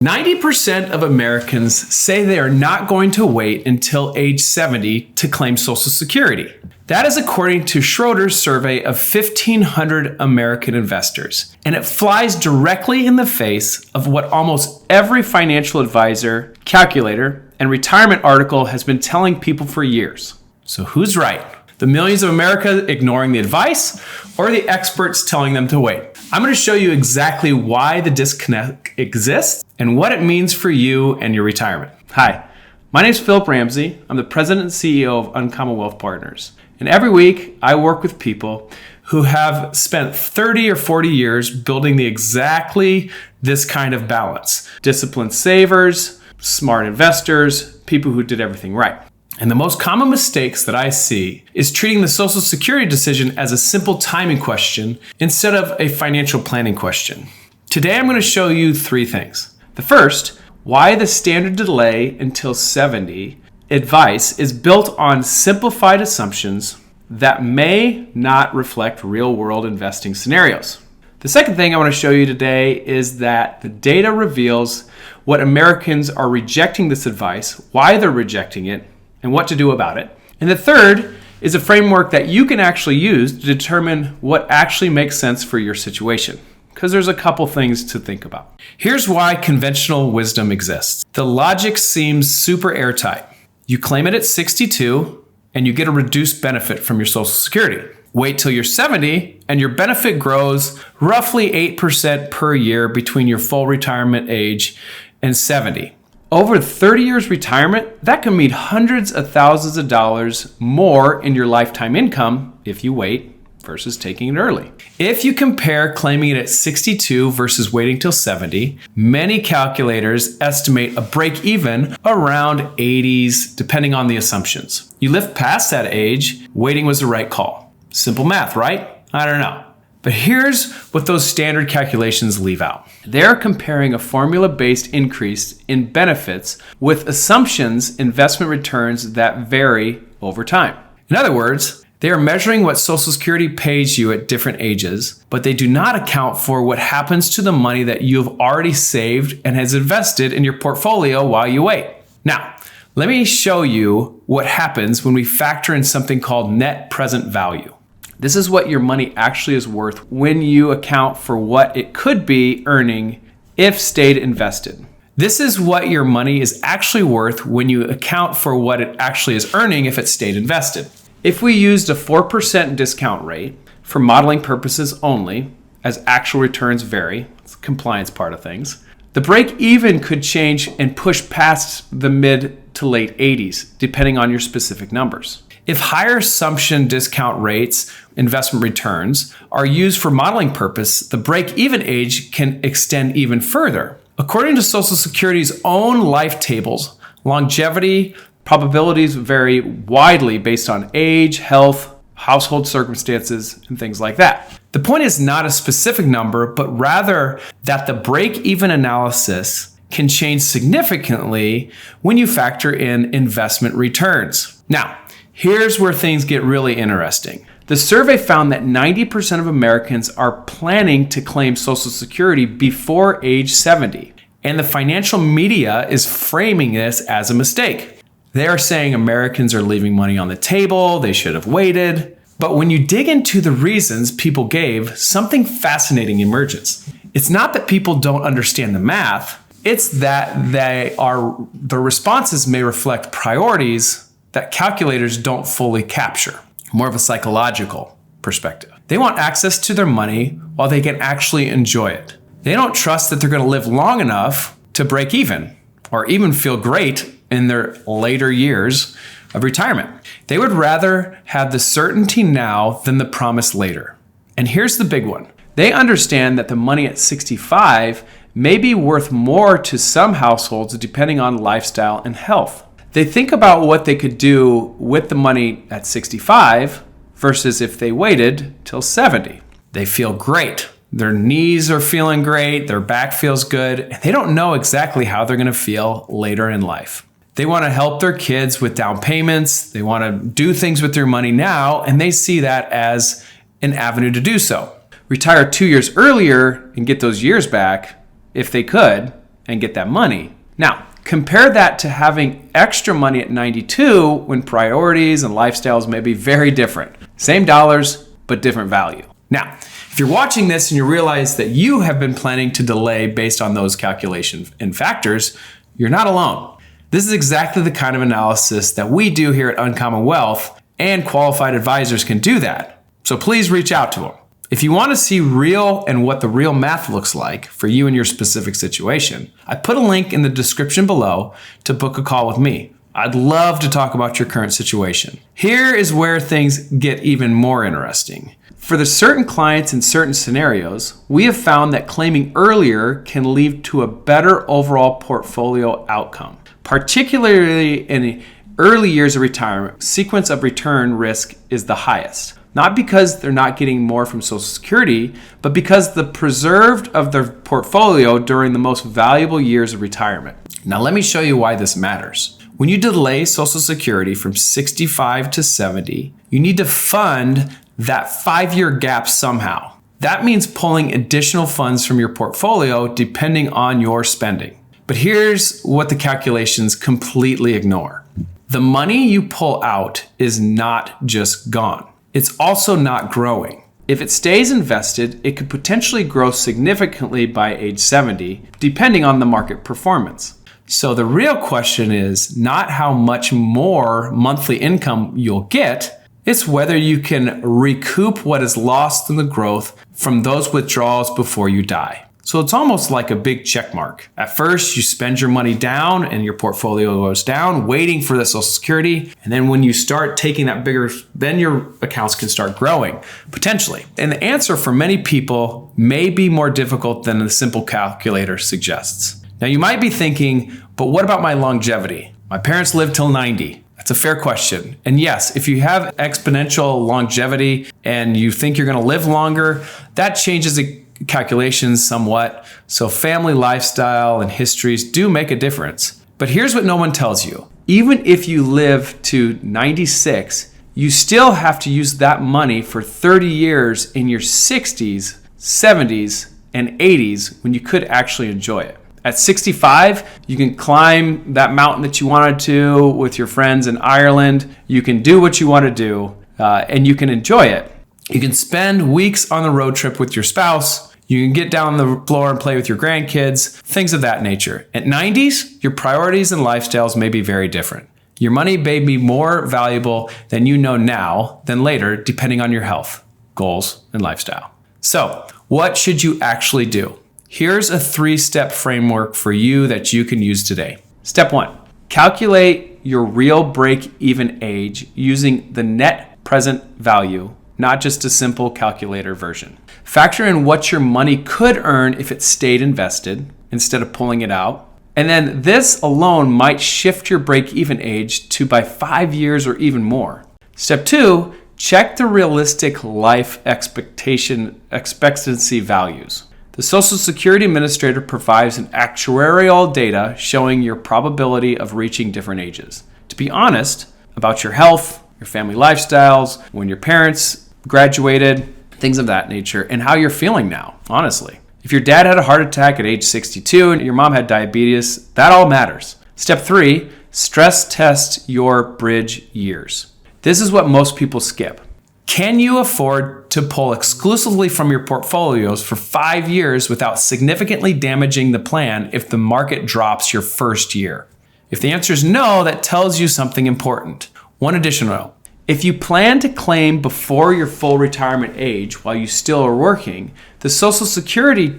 90% of Americans say they are not going to wait until age 70 to claim Social Security. That is according to Schroders' survey of 1,500 American investors. And it flies directly in the face of what almost every financial advisor, calculator, and retirement article has been telling people for years. So who's right? The millions of America ignoring the advice, or the experts telling them to wait? I'm going to show you exactly why the disconnect exists and what it means for you and your retirement. Hi, my name is Ramsey. I'm the president and CEO of Uncommon Wealth Partners. And every week I work with people who have spent 30 or 40 years building exactly this kind of balance. Disciplined savers, smart investors, people who did everything right. And the most common mistakes that I see is treating the Social Security decision as a simple timing question instead of a financial planning question. Today, I'm going to show you three things. The first, why the standard delay until 70 advice is built on simplified assumptions that may not reflect real-world investing scenarios. The second thing I want to show you today is that the data reveals what Americans are rejecting this advice, why they're rejecting it, and what to do about it. And the third is a framework that you can actually use to determine what actually makes sense for your situation, because there's a couple things to think about. Here's why conventional wisdom exists. The logic seems super airtight. You claim it at 62 and you get a reduced benefit from your Social Security. Wait till you're 70 and your benefit grows roughly 8% per year between your full retirement age and 70. Over 30 years retirement, that can mean hundreds of thousands of dollars more in your lifetime income if you wait versus taking it early. If you compare claiming it at 62 versus waiting till 70, many calculators estimate a break even around 80s, depending on the assumptions. You live past that age, waiting was the right call. Simple math, right? I don't know. But here's what those standard calculations leave out. They're comparing a formula-based increase in benefits with assumptions investment returns that vary over time. In other words, they are measuring what Social Security pays you at different ages, but they do not account for what happens to the money that you have already saved and has invested in your portfolio while you wait. Now, let me show you what happens when we factor in something called net present value. This is what your money actually is worth when you account for what it could be earning if stayed invested. This is what your money is actually worth when you account for what it actually is earning if it stayed invested. If we used a 4% discount rate for modeling purposes only, as actual returns vary, it's the compliance part of things, the break even could change and push past the mid to late 80s, depending on your specific numbers. If higher assumption discount rates, investment returns, are used for modeling purpose, the break-even age can extend even further. According to Social Security's own life tables, longevity probabilities vary widely based on age, health, household circumstances, and things like that. The point is not a specific number, but rather that the break-even analysis can change significantly when you factor in investment returns. Now, here's where things get really interesting. The survey found that 90% of Americans are planning to claim Social Security before age 70. And the financial media is framing this as a mistake. They are saying Americans are leaving money on the table, they should have waited. But when you dig into the reasons people gave, something fascinating emerges. It's not that people don't understand the math, it's that their responses may reflect priorities that calculators don't fully capture, more of a psychological perspective. They want access to their money while they can actually enjoy it. They don't trust that they're going to live long enough to break even or even feel great in their later years of retirement. They would rather have the certainty now than the promise later. And here's the big one. They understand that the money at 65 may be worth more to some households depending on lifestyle and health. They think about what they could do with the money at 65 versus if they waited till 70. They feel great. Their knees are feeling great. Their back feels good. And they don't know exactly how they're going to feel later in life. They want to help their kids with down payments. They want to do things with their money now, and they see that as an avenue to do so. Retire 2 years earlier and get those years back if they could, and get that money. Now, compare that to having extra money at 92 when priorities and lifestyles may be very different. Same dollars, but different value. Now, if you're watching this and you realize that you have been planning to delay based on those calculations and factors, you're not alone. This is exactly the kind of analysis that we do here at Uncommon Wealth, and qualified advisors can do that. So please reach out to them. If you want to see real and what the real math looks like for you and your specific situation, I put a link in the description below to book a call with me. I'd love to talk about your current situation. Here is where things get even more interesting. For the certain clients in certain scenarios, we have found that claiming earlier can lead to a better overall portfolio outcome. Particularly in the early years of retirement, sequence of return risk is the highest. Not because they're not getting more from Social Security, but because the preserved of their portfolio during the most valuable years of retirement. Now let me show you why this matters. When you delay Social Security from 65 to 70, you need to fund that 5-year gap somehow. That means pulling additional funds from your portfolio depending on your spending. But here's what the calculations completely ignore. The money you pull out is not just gone. It's also not growing. If it stays invested, it could potentially grow significantly by age 70, depending on the market performance. So the real question is not how much more monthly income you'll get, it's whether you can recoup what is lost in the growth from those withdrawals before you die. So it's almost like a big check mark. At first, you spend your money down and your portfolio goes down, waiting for the Social Security. And then when you start taking that bigger, then your accounts can start growing, potentially. And the answer for many people may be more difficult than the simple calculator suggests. Now you might be thinking, but what about my longevity? My parents lived till 90. That's a fair question. And yes, if you have exponential longevity and you think you're going to live longer, that changes the calculations somewhat. So family lifestyle and histories do make a difference. But here's what no one tells you. Even if you live to 96, you still have to use that money for 30 years in your 60s, 70s, and 80s when you could actually enjoy it. At 65, you can climb that mountain that you wanted to with your friends in Ireland. You can do what you want to do, and you can enjoy it. You can spend weeks on the road trip with your spouse. You can get down on the floor and play with your grandkids, things of that nature. At 90s, your priorities and lifestyles may be very different. Your money may be more valuable than you know now than later, depending on your health, goals, and lifestyle. So, what should you actually do? Here's a 3-step framework for you that you can use today. Step 1, calculate your real break-even age using the net present value, not just a simple calculator version. Factor in what your money could earn if it stayed invested instead of pulling it out. And then this alone might shift your break-even age to by 5 years or even more. Step 2, check the realistic life expectancy values. The Social Security Administrator provides an actuarial data showing your probability of reaching different ages. To be honest about your health, your family lifestyles, when your parents graduated, things of that nature, and how you're feeling now, honestly. If your dad had a heart attack at age 62 and your mom had diabetes, that all matters. Step 3, stress test your bridge years. This is what most people skip. Can you afford to pull exclusively from your portfolios for 5 years without significantly damaging the plan if the market drops your first year? If the answer is no, that tells you something important. One additional note. If you plan to claim before your full retirement age while you still are working, the Social Security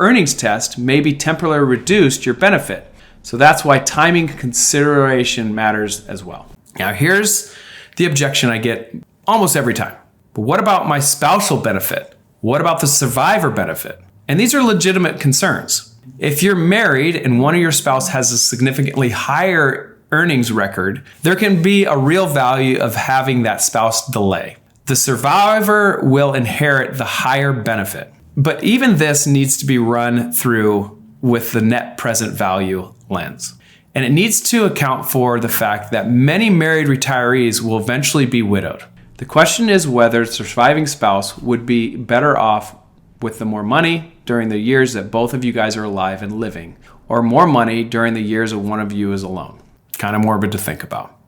earnings test may be temporarily reduced your benefit. So that's why timing consideration matters as well. Now here's the objection I get almost every time. But what about my spousal benefit? What about the survivor benefit? And these are legitimate concerns. If you're married and one of your spouse has a significantly higher earnings record, there can be a real value of having that spouse delay. The survivor will inherit the higher benefit. But even this needs to be run through with the net present value lens. And it needs to account for the fact that many married retirees will eventually be widowed. The question is whether the surviving spouse would be better off with the more money during the years that both of you guys are alive and living, or more money during the years of one of you is alone. Kind of morbid to think about.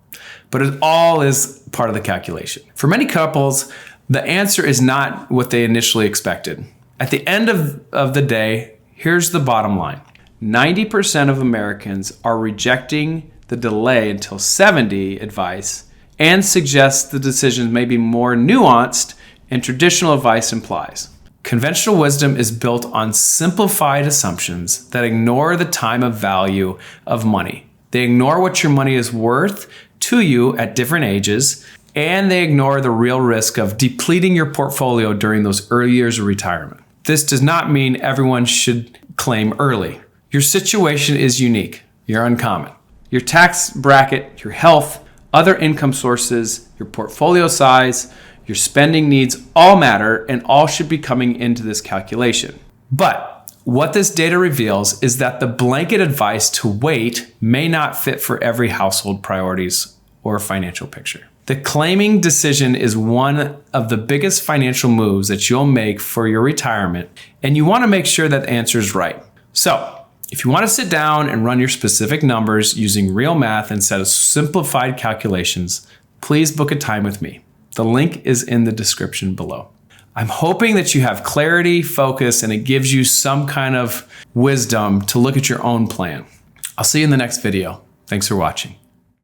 But it all is part of the calculation. For many couples, the answer is not what they initially expected. At the end of the day, here's the bottom line. 90% of Americans are rejecting the delay until 70 advice and suggest the decisions may be more nuanced and traditional advice implies. Conventional wisdom is built on simplified assumptions that ignore the time of value of money. They ignore what your money is worth to you at different ages, and they ignore the real risk of depleting your portfolio during those early years of retirement. This does not mean everyone should claim early. Your situation is unique. You're uncommon. Your tax bracket, your health, other income sources, your portfolio size, your spending needs all matter and all should be coming into this calculation. But what this data reveals is that the blanket advice to wait may not fit for every household priorities or financial picture. The claiming decision is one of the biggest financial moves that you'll make for your retirement, and you want to make sure that the answer is right. So, if you want to sit down and run your specific numbers using real math instead of simplified calculations, please book a time with me. The link is in the description below. I'm hoping that you have clarity, focus, and it gives you some kind of wisdom to look at your own plan. I'll see you in the next video. Thanks for watching.